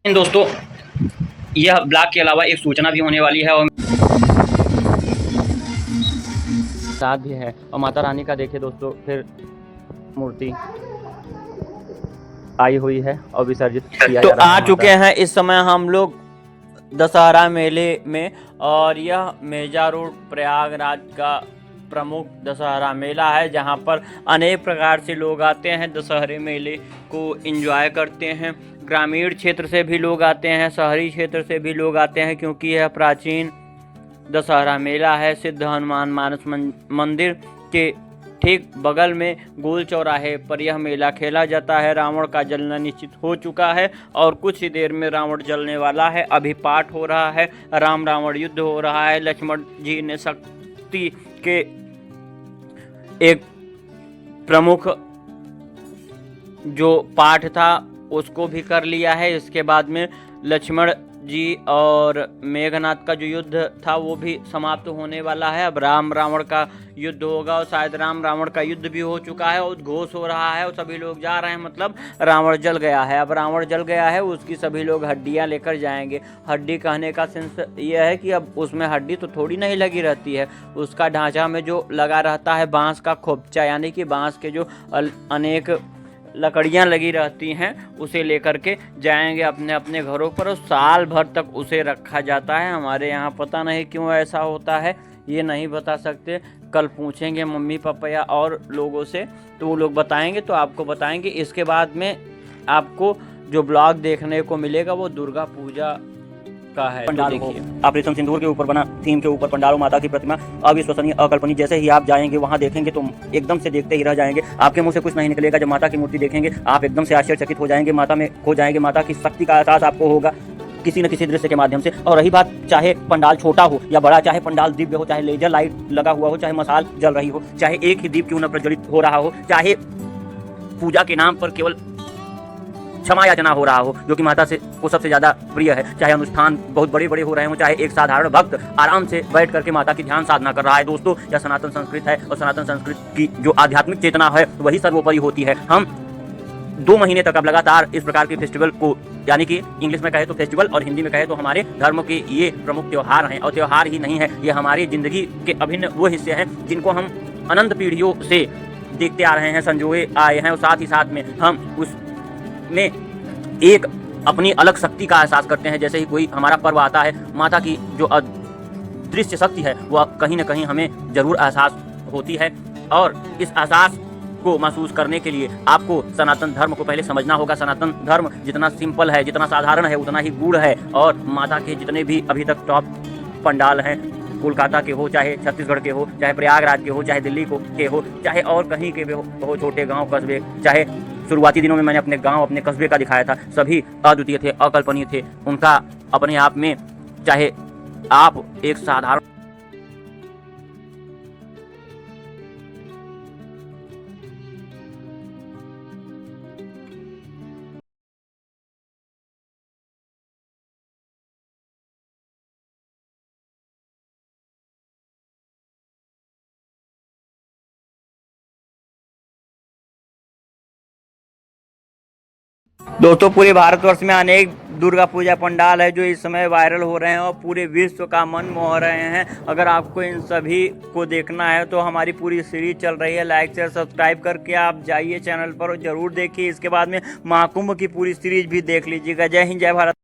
दोस्तों, यह ब्लॉग के अलावा एक सूचना भी होने वाली है और साथ भी है। और माता रानी का देखिए दोस्तों, फिर मूर्ति आई हुई है और विसर्जित किया जा रहा है। आ चुके हैं इस समय हम लोग दशहरा मेले में, और यह मेजा रोड प्रयागराज का प्रमुख दशहरा मेला है, जहां पर अनेक प्रकार से लोग आते हैं, दशहरे मेले को एंजॉय करते हैं। ग्रामीण क्षेत्र से भी लोग आते हैं, शहरी क्षेत्र से भी लोग आते हैं, क्योंकि यह प्राचीन दशहरा मेला है। सिद्ध हनुमान मानस मंदिर के ठीक बगल में गोल चौराहे पर यह मेला खेला जाता है। रावण का जलना निश्चित हो चुका है और कुछ ही देर में रावण जलने वाला है। अभी पाठ हो रहा है, राम रावण युद्ध हो रहा है। लक्ष्मण जी ने शक्ति के एक प्रमुख जो पाठ था उसको भी कर लिया है। इसके बाद में लक्ष्मण जी और मेघनाथ का जो युद्ध था वो भी समाप्त होने वाला है। अब राम रावण का युद्ध होगा और शायद राम रावण का युद्ध भी हो चुका है, उद्घोष हो रहा है और सभी लोग जा रहे हैं, मतलब रावण जल गया है। अब रावण जल गया है, उसकी सभी लोग हड्डियां लेकर जाएंगे। हड्डी कहने का सेंस यह है कि अब उसमें हड्डी तो थोड़ी नहीं लगी रहती है, उसका ढांचा में जो लगा रहता है बांस का खोपचा, यानी कि बांस के जो अनेक लकड़ियां लगी रहती हैं, उसे लेकर के जाएंगे अपने अपने घरों पर और साल भर तक उसे रखा जाता है। हमारे यहाँ पता नहीं क्यों ऐसा होता है, ये नहीं बता सकते। कल पूछेंगे मम्मी पापा या और लोगों से, तो वो लोग बताएंगे तो आपको बताएंगे। इसके बाद में आपको जो ब्लॉग देखने को मिलेगा वो दुर्गा पूजा का है। पंडाल हो, ऑपरेशन सिंदूर के ऊपर बना थीम के ऊपर पंडाल, माता की प्रतिमा अविश्वसनीय अकल्पनीय। जैसे ही आप जाएंगे वहां देखेंगे तो एकदम से देखते ही रह जाएंगे, आपके मुंह से कुछ नहीं निकलेगा। जब माता की मूर्ति देखेंगे आप एकदम से आश्चर्यचकित हो जाएंगे, माता में खो जाएंगे। माता की शक्ति का एहसास आपको होगा किसी न किसी दृश्य के माध्यम से। और रही बात, चाहे पंडाल छोटा हो या बड़ा, चाहे पंडाल दिव्य हो, चाहे लेजर लाइट लगा हुआ हो, चाहे मसाल जल रही हो, चाहे एक ही दीप क्यों न प्रज्वलित हो रहा हो, चाहे पूजा के नाम पर केवल क्षमा याचना हो रहा हो, जो कि माता से को सबसे ज्यादा प्रिय है, चाहे अनुष्ठान बहुत बड़े बड़े हो रहे हो, चाहे एक साधारण भक्त आराम से बैठ करके माता की ध्यान साधना कर रहा है। दोस्तों, यह सनातन संस्कृति है और सनातन संस्कृति की जो आध्यात्मिक चेतना है वही सर्वोपरि होती है। हम 2 महीने तक अब लगातार इस प्रकार के फेस्टिवल को, यानी कि इंग्लिश में कहे तो फेस्टिवल और हिंदी में कहे तो हमारे धर्म के ये प्रमुख त्यौहार हैं। और त्यौहार ही नहीं है, ये हमारी जिंदगी के अभिन्न वो हिस्से हैं जिनको हम अनंत पीढ़ियों से देखते आ रहे हैं, संजोए आए हैं, और साथ ही साथ में हम उसमें एक अपनी अलग शक्ति का एहसास करते हैं। जैसे ही कोई हमारा पर्व आता है, माता की जो अदृश्य शक्ति है वो कहीं न कहीं हमें जरूर एहसास होती है। और इस एहसास को महसूस करने के लिए आपको सनातन धर्म को पहले समझना होगा। सनातन धर्म जितना सिंपल है, जितना साधारण है, उतना ही गूढ़ है। और माता के जितने भी अभी तक टॉप पंडाल हैं, कोलकाता के हो, चाहे छत्तीसगढ़ के हो, चाहे प्रयागराज के हो, चाहे दिल्ली के हो, चाहे और कहीं के भी हो, छोटे गांव कस्बे, चाहे शुरुआती दिनों में मैंने अपने गांव अपने कस्बे का दिखाया था, सभी अद्वितीय थे, अकल्पनीय थे। उनका अपने आप में, चाहे आप एक साधारण दोस्तों, पूरे भारतवर्ष में अनेक दुर्गा पूजा पंडाल है जो इस समय वायरल हो रहे हैं और पूरे विश्व का मन मोह रहे हैं। अगर आपको इन सभी को देखना है तो हमारी पूरी सीरीज चल रही है, लाइक शेयर सब्सक्राइब करके आप जाइए चैनल पर और जरूर देखिए। इसके बाद में महाकुंभ की पूरी सीरीज भी देख लीजिएगा। जय हिंद, जय भारत।